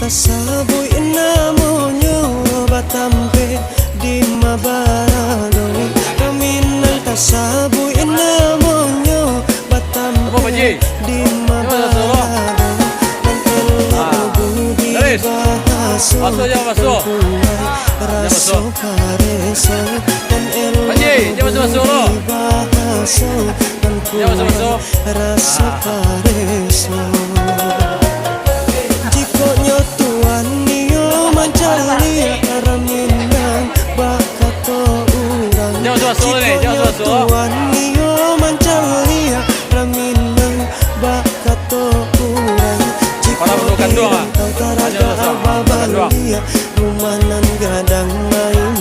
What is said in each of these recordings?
tasaboy namonyo batampe di mabarado kamin ng tasaboy namonyo batampe di mabarado ng elo budi bahaso raso kareso ng elo budi bahaso ng raso kareso jikonya tuan niyo mancalia araminang bakato urang jikonya tuan niyo mancalia araminang bakato urang jikonya kau taraga ababalia rumanan gadang main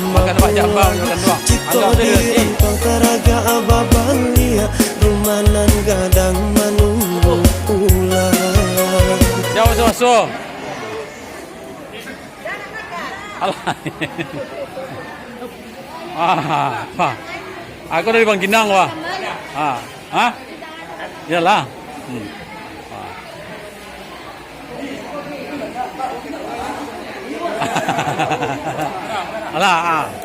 jikonya kau taraga ababalia rumanan gadang manunggu ulang. Masuk. Aku dari Bang Ginang, wah. Iyalah. Alah.